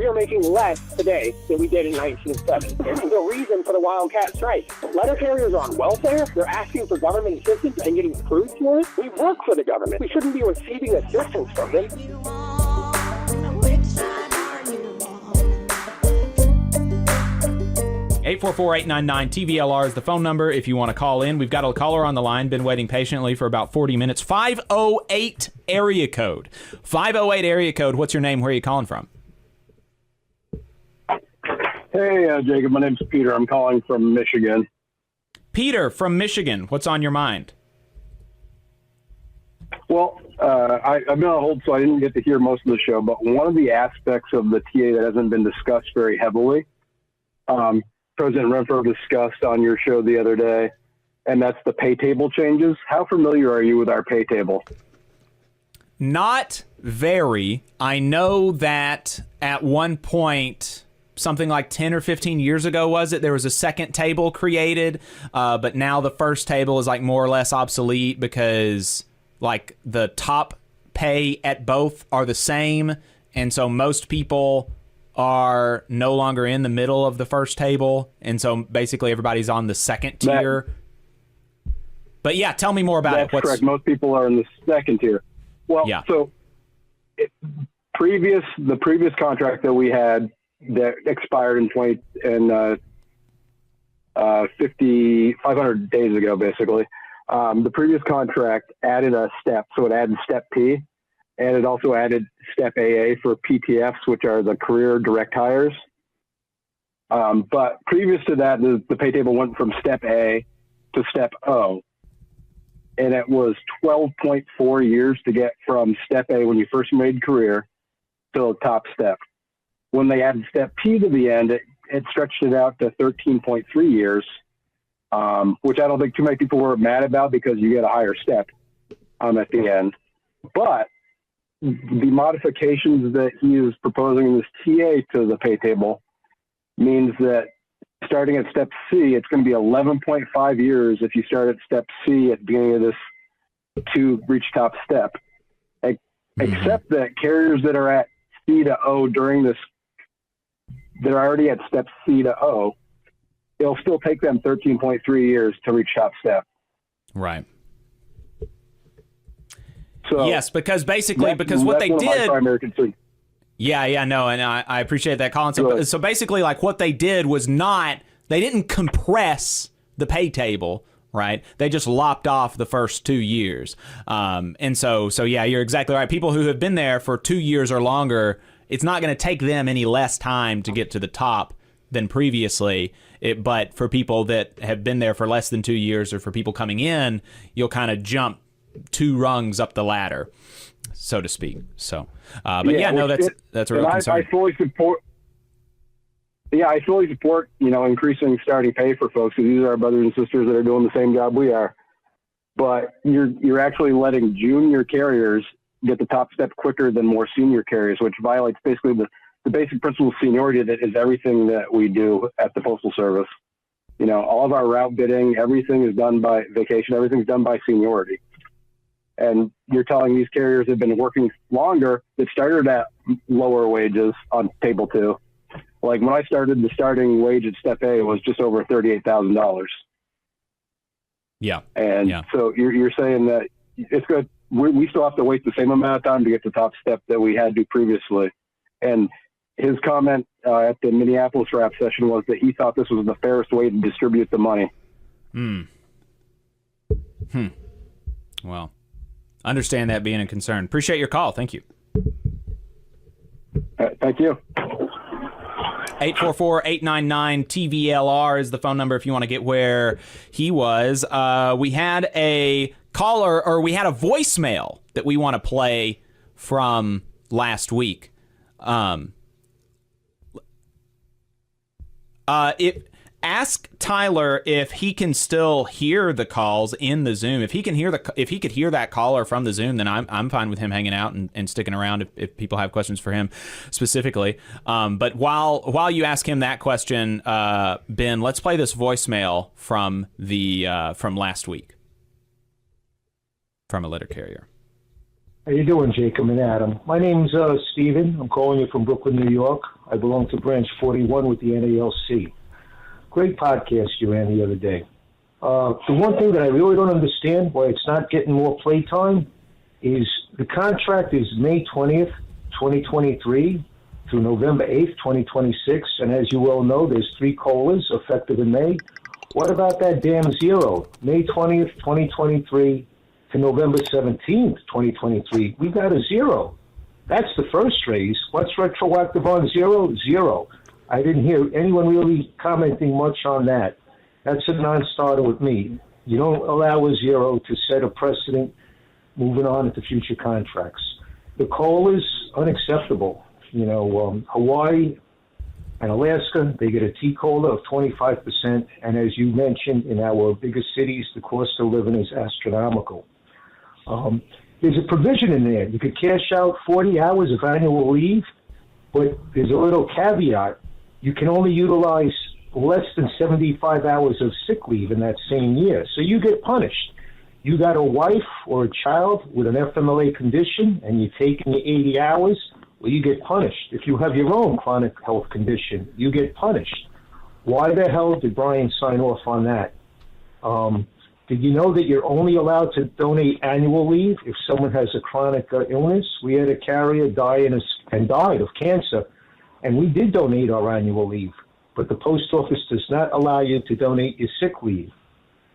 we are making less today than we did in 1970. There's the reason for the wildcat strike. Letter carriers are on welfare. They're asking for government assistance and getting screwed for it. We work for the government. We shouldn't be receiving assistance from them. 844-899-TVLR is the phone number if you want to call in. We've got a caller on the line, been waiting patiently for about 40 minutes. 508 area code. 508 area code. What's your name? Where are you calling from? Hey, Jacob. My name's Peter. I'm calling from Michigan. Peter from Michigan. What's on your mind? Well, I've been on hold, so I didn't get to hear most of the show, but one of the aspects of the TA that hasn't been discussed very heavily, President Renfro discussed on your show the other day, and that's the pay table changes. How familiar are you with our pay table? Not very. I know that at one point, something like 10 or 15 years ago, was it, there was a second table created, but now the first table is like more or less obsolete because like the top pay at both are the same, and so most people are no longer in the middle of the first table, and so basically everybody's on the second tier. But yeah, tell me more about it. That's correct. Most people are in the second tier. Well, yeah. So the previous contract that we had that expired in 500 days ago, basically, the previous contract added a step, so it added step P. And it also added step AA for PTFs, which are the career direct hires. But previous to that, the pay table went from step A to step O. And it was 12.4 years to get from step A when you first made career to the top step. When they added step P to the end, it stretched it out to 13.3 years, which I don't think too many people were mad about because you get a higher step at the end. But the modifications that he is proposing in this TA to the pay table means that starting at step C, it's going to be 11.5 years if you start at step C at the beginning of this to reach top step. Except that carriers that are at C to O during this, they're already at step C to O, it'll still take them 13.3 years to reach top step. Right. So yes, because basically, what they did. Yeah, no, and I appreciate that, Colin. So basically, like what they did was they didn't compress the pay table, right? They just lopped off the first 2 years. And so yeah, you're exactly right. People who have been there for 2 years or longer, it's not going to take them any less time to get to the top than previously. But for people that have been there for less than 2 years, or for people coming in, you'll kind of jump 2 rungs up the ladder, so to speak. So, but that's a real concern. I fully support. Yeah, I fully support, increasing starting pay for folks, because these are our brothers and sisters that are doing the same job we are. But you're actually letting junior carriers get the top step quicker than more senior carriers, which violates basically the basic principle of seniority that is everything that we do at the Postal Service. All of our route bidding, everything is done by vacation, everything's done by seniority. And you're telling these carriers that have been working longer that started at lower wages on table 2. Like when I started, the starting wage at step A was just over $38,000. Yeah. And so you're saying that it's good. We still have to wait the same amount of time to get to top step that we had to previously. And his comment at the Minneapolis rap session was that he thought this was the fairest way to distribute the money. Well, understand that being a concern. Appreciate your call. Thank you. Thank you. 844-899-TVLR is the phone number if you want to get where he was. We had a caller, or we had a voicemail that we want to play from last week. Ask Tyler if he can still hear the calls in the Zoom. If he could hear that caller from the Zoom, then I'm fine with him hanging out and sticking around if people have questions for him specifically. But while you ask him that question, Ben, let's play this voicemail from last week from a letter carrier. How you doing, Jacob and Adam? My name's Steven. I'm calling you from Brooklyn, New York. I belong to Branch 41 with the NALC. Great podcast you ran the other day. The one thing that I really don't understand why it's not getting more playtime is the contract is May 20th, 2023 through November 8th, 2026. And as you well know, there's 3 COLAs effective in May. What about that damn zero? May 20th, 2023 to November 17th, 2023. We got a zero. That's the first raise. What's retroactive on zero? Zero. I didn't hear anyone really commenting much on that. That's a non-starter with me. You don't allow a zero to set a precedent moving on into future contracts. The COLA is unacceptable. You know, Hawaii and Alaska, they get a T-COLA of 25%. And as you mentioned, in our biggest cities, the cost of living is astronomical. There's a provision in there. You could cash out 40 hours of annual leave, but there's a little caveat. You can only utilize less than 75 hours of sick leave in that same year. So you get punished. You got a wife or a child with an FMLA condition and you're taking the 80 hours, well, you get punished. If you have your own chronic health condition, you get punished. Why the hell did Brian sign off on that? Did you know that you're only allowed to donate annual leave if someone has a chronic illness? We had a carrier died of cancer, and we did donate our annual leave. But the post office does not allow you to donate your sick leave.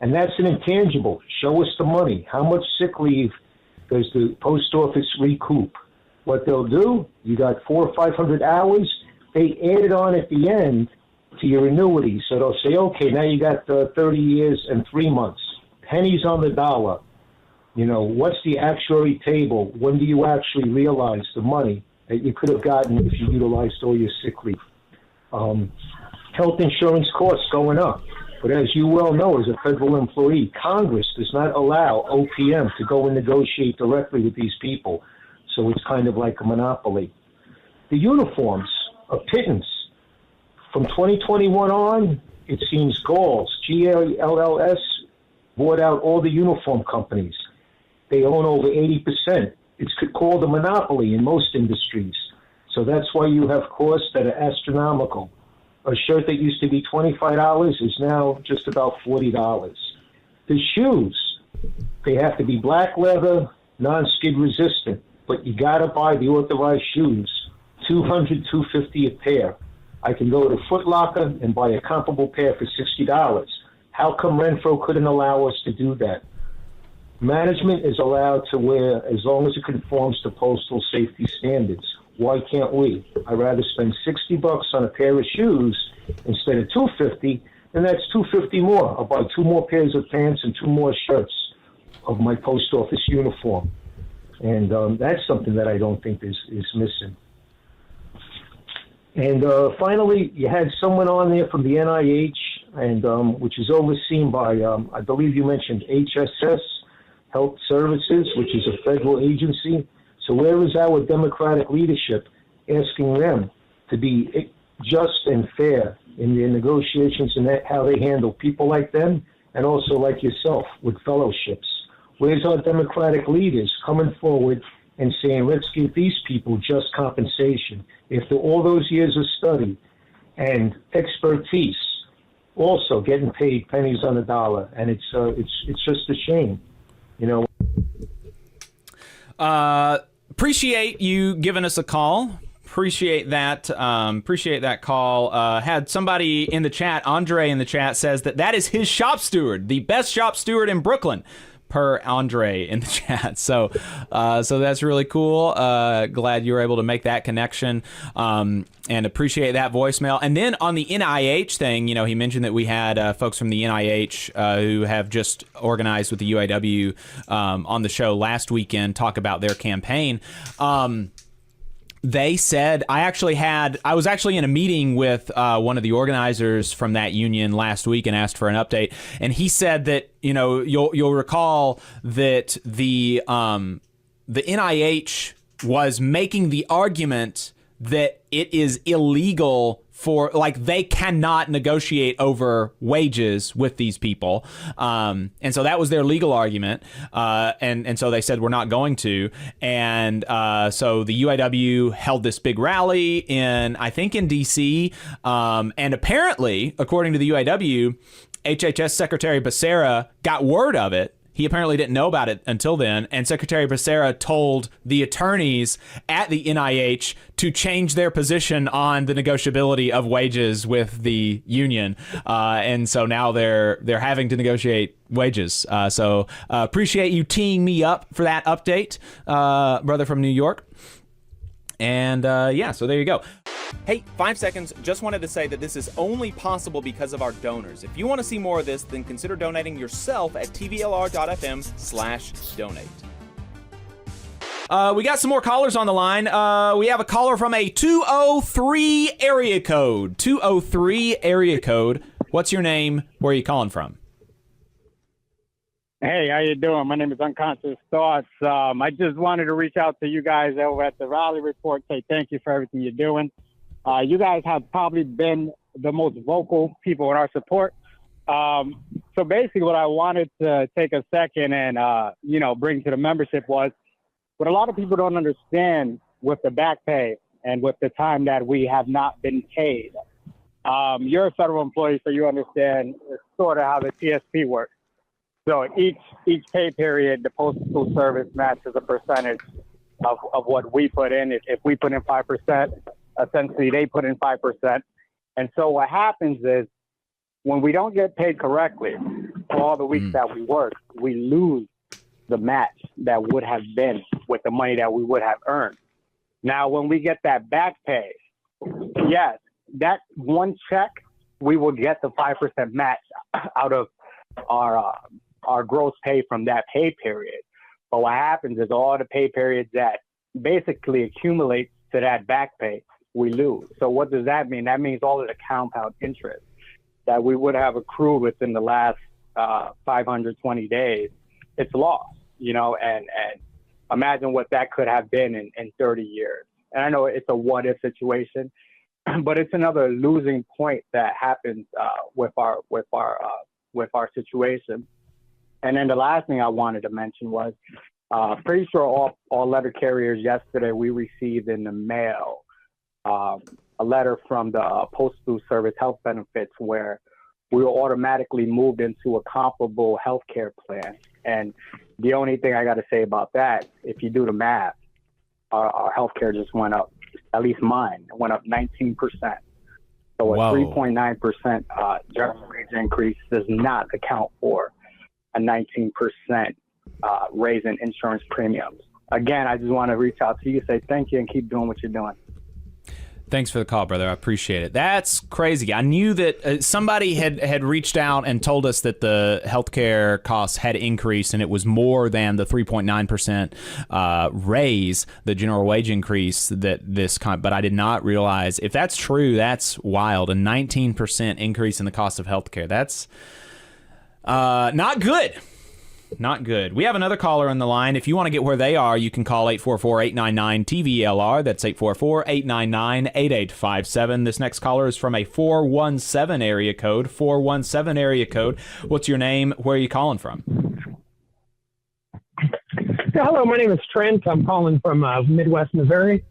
And that's an intangible. Show us the money. How much sick leave does the post office recoup? What they'll do, you got 400 or 500 hours, they add it on at the end to your annuity. So they'll say, okay, now you got 30 years and 3 months. Pennies on the dollar. You know, what's the actuary table? When do you actually realize the money that you could have gotten if you utilized all your sick leave? Health insurance costs going up. But as you well know, as a federal employee, Congress does not allow OPM to go and negotiate directly with these people. So it's kind of like a monopoly. The uniforms, a pittance. From 2021 on, it seems Galls, GALLS, bought out all the uniform companies. They own over 80%. It's called a monopoly in most industries. So that's why you have costs that are astronomical. A shirt that used to be $25 is now just about $40. The shoes, they have to be black leather, non-skid resistant, but you gotta buy the authorized shoes, $200, $250 a pair. I can go to Foot Locker and buy a comparable pair for $60. How come Renfro couldn't allow us to do that? Management is allowed to wear as long as it conforms to postal safety standards. Why can't we? I'd rather spend $60 on a pair of shoes instead of $250, and that's $250 more. I'll buy 2 more pairs of pants and 2 more shirts of my post office uniform. And that's something that I don't think is missing. And finally, you had someone on there from the NIH, and which is overseen by, I believe you mentioned HSS, Health Services, which is a federal agency. So where is our Democratic leadership asking them to be just and fair in their negotiations and how they handle people like them and also like yourself with fellowships? Where's our Democratic leaders coming forward and saying, let's give these people just compensation after all those years of study and expertise, also getting paid pennies on the dollar? And it's just a shame, you know. Appreciate you giving us a call. Appreciate that. Appreciate that call. Had somebody in the chat, Andre in the chat, says that is his shop steward, the best shop steward in Brooklyn, per Andre in the chat. So that's really cool. Glad you were able to make that connection, and appreciate that voicemail. And then on the NIH thing, you know, he mentioned that we had folks from the NIH who have just organized with the UAW on the show last weekend talk about their campaign. They said, I was actually in a meeting with one of the organizers from that union last week and asked for an update. And he said that, you know, you'll recall that the NIH was making the argument that it is illegal for, like, they cannot negotiate over wages with these people. And so that was their legal argument. And so they said, we're not going to. And so the UAW held this big rally I think in DC. And apparently, according to the UAW, HHS Secretary Becerra got word of it. He apparently didn't know about it until then, and Secretary Becerra told the attorneys at the NIH to change their position on the negotiability of wages with the union, and so now they're having to negotiate wages. So appreciate you teeing me up for that update, brother from New York. And yeah, so there you go. Hey, 5 seconds. Just wanted to say that this is only possible because of our donors. If you want to see more of this, then consider donating yourself at tvlr.fm/donate. We got some more callers on the line. We have a caller from a 203 area code. 203 area code. What's your name? Where are you calling from? Hey, how you doing? My name is Unconscious Thoughts. I just wanted to reach out to you guys over at the Raleigh Report, say thank you for everything you're doing. You guys have probably been the most vocal people in our support. So basically what I wanted to take a second and, bring to the membership was what a lot of people don't understand with the back pay and with the time that we have not been paid. You're a federal employee, so you understand sort of how the TSP works. So each pay period, the Postal Service matches a percentage of what we put in. If we put in 5%, essentially they put in 5%. And so what happens is when we don't get paid correctly for all the weeks that we work, we lose the match that would have been with the money that we would have earned. Now, when we get that back pay, yes, that one check, we will get the 5% match out of our gross pay from that pay period. But what happens is all the pay periods that basically accumulate to that back pay, we lose. So what does that mean? That means all of the compound interest that we would have accrued within the last 520 days, it's lost, and imagine what that could have been in 30 years. And I know it's a what if situation, but it's another losing point that happens with our situation. And then the last thing I wanted to mention was, pretty sure all letter carriers yesterday, we received in the mail a letter from the Postal Service health benefits where we were automatically moved into a comparable health care plan. And the only thing I got to say about that, if you do the math, our health care just went up, at least mine, it went up 19%. So a 3.9% general wage increase does not account for a 19% raise in insurance premiums. Again, I just want to reach out to you, say thank you, and keep doing what you're doing. Thanks for the call, brother. I appreciate it. That's crazy. I knew that somebody had reached out and told us that the healthcare costs had increased, and it was more than the 3.9% raise, the general wage increase that but I did not realize, if that's true, that's wild. A 19% increase in the cost of healthcare. That's not good. Not good. We have another caller on the line. If you want to get where they are, you can call 844-899-TVLR. That's 844-899-8857. This next caller is from a 417 area code. 417 area code. What's your name? Where are you calling from? Yeah, hello, my name is Trent. I'm calling from Midwest Missouri.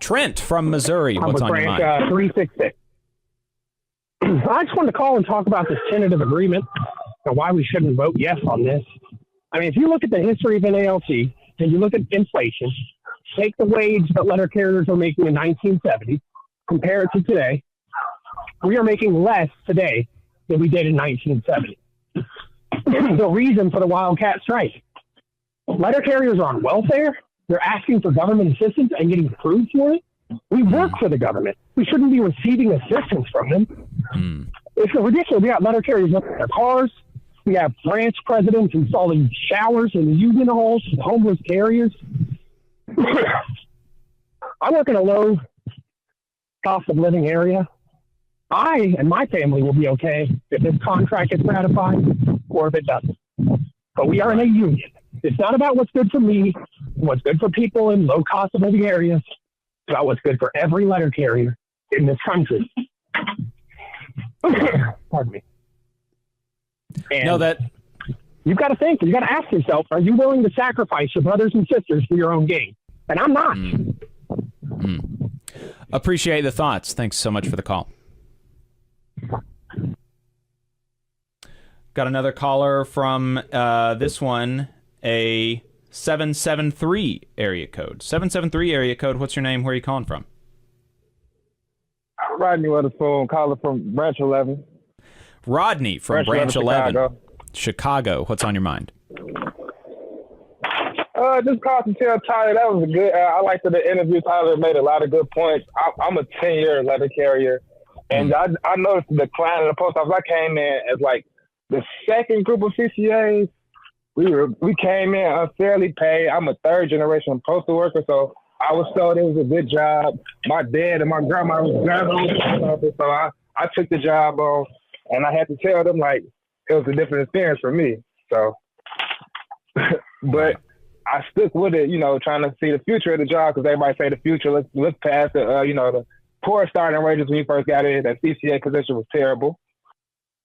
Trent from Missouri. What's on your mind? 366. I just wanted to call and talk about this tentative agreement and why we shouldn't vote yes on this. I mean, if you look at the history of NALC and you look at inflation, take the wage that letter carriers were making in 1970, compare it to today, we are making less today than we did in 1970. The reason for the wildcat strike. Letter carriers are on welfare. They're asking for government assistance and getting approved for it. We work for the government. We shouldn't be receiving assistance from them. It's ridiculous. We got letter carriers up in their cars. We have branch presidents installing showers in the union halls with homeless carriers. I work in a low cost of living area. I and my family will be okay if this contract gets ratified or if it doesn't. But we are in a union. It's not about what's good for me, what's good for people in low cost of living areas. It's about what's good for every letter carrier in this country. Pardon me. And No, that you've got to think. You got to ask yourself: are you willing to sacrifice your brothers and sisters for your own gain? And I'm not. Appreciate the thoughts. Thanks so much for the call. Got another caller from this one, a 773 area code. 773 area code. What's your name? Where are you calling from? Rodney Weatherspoon, calling from Branch 11. Rodney from Branch 11. Chicago. What's on your mind? Just called to tell Tyler that was a good. I liked the interview. Tyler made a lot of good points. I'm a 10-year letter carrier, and I noticed the decline in the post office. I came in as like the second group of CCAs. We came in unfairly paid. I'm a third generation postal worker, so I was told it was a good job. My dad and my grandma was graduating the post office, so I took the job on, and I had to tell them like it was a different experience for me. So, but I stuck with it, trying to see the future of the job, because everybody say the future. Let's look past the, the poor starting wages when you first got in. That CCA position was terrible.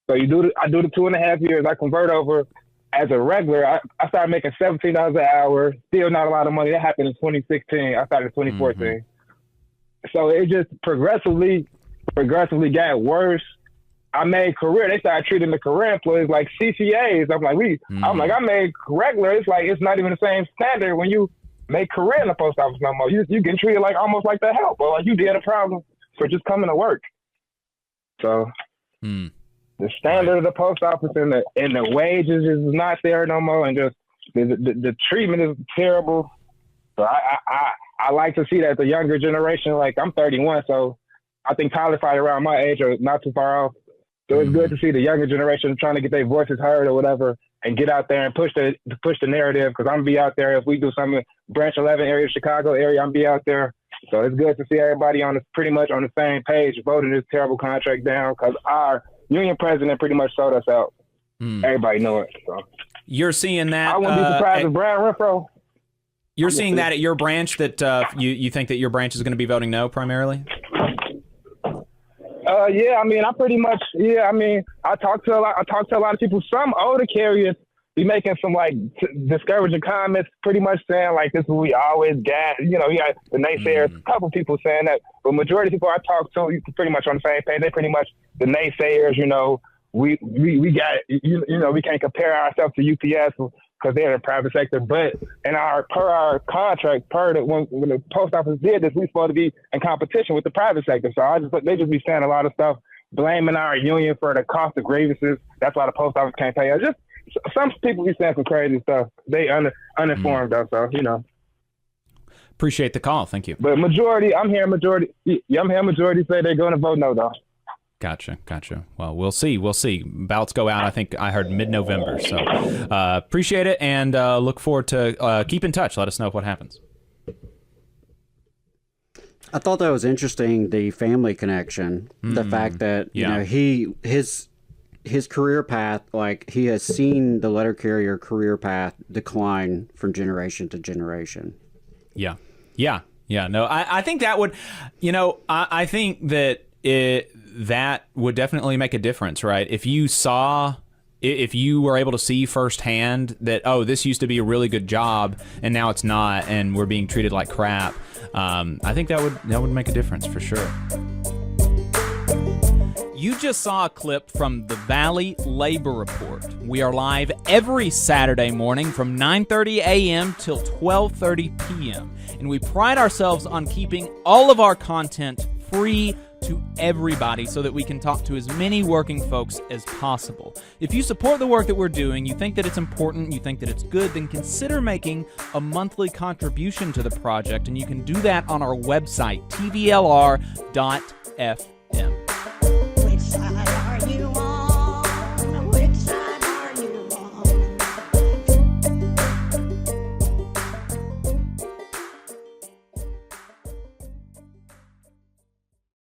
So I do the 2.5 years. I convert over as a regular. I started making $17 an hour. Still not a lot of money. That happened in 2016. I started in 2014. So it just progressively got worse. I made career. They started treating the career employees like CCAs. I'm like, I made regular. It's like, it's not even the same standard when you make career in the post office no more. You get treated like almost like the help, or like you did a problem for just coming to work. So the standard of the post office and the wages is not there no more, and just the treatment is terrible. So I like to see that the younger generation, like I'm 31, so I think Tyler's probably around my age or not too far off. So it's good to see the younger generation trying to get their voices heard or whatever, and get out there and push the narrative. Because I'm gonna be out there if we do something, Branch 11 area, Chicago area, I'm gonna be out there. So it's good to see everybody pretty much on the same page, voting this terrible contract down. Because our union president pretty much sold us out. Everybody know it. So you're seeing that. I wouldn't be surprised if Brad Renfro. You're seeing that at your branch, that you think that your branch is going to be voting no primarily? Yeah, I mean, I talked to a lot of people. Some older carriers be making some like discouraging comments, pretty much saying like, this is what we always got. You got the naysayers. A couple people saying that, but majority of people I talk to, pretty much on the same page. They pretty much the naysayers. We got we can't compare ourselves to UPS because they're in the private sector. But in our contract, when the post office did this, we're supposed to be in competition with the private sector. So they just be saying a lot of stuff, blaming our union for the cost of grievances. That's why the post office can't pay us. Just some people be saying some crazy stuff. They uninformed though, so Appreciate the call. Thank you. But I'm hearing majority say they're going to vote no though. Gotcha. Well, we'll see. Ballots go out, I think I heard mid-November. So appreciate it, and look forward to keep in touch. Let us know what happens. I thought that was interesting, the family connection. The fact that his career path, like he has seen the letter carrier career path decline from generation to generation. Yeah. No, I think that would, I think that that would definitely make a difference, right? If you were able to see firsthand that, oh, this used to be a really good job and now it's not, and we're being treated like crap, I think that would make a difference for sure. You just saw a clip from the Valley Labor Report. We are live every Saturday morning from 9:30 a.m. till 12:30 p.m. And we pride ourselves on keeping all of our content free to everybody so that we can talk to as many working folks as possible. If you support the work that we're doing, you think that it's important, you think that it's good, then consider making a monthly contribution to the project, and you can do that on our website, tvlr.fm.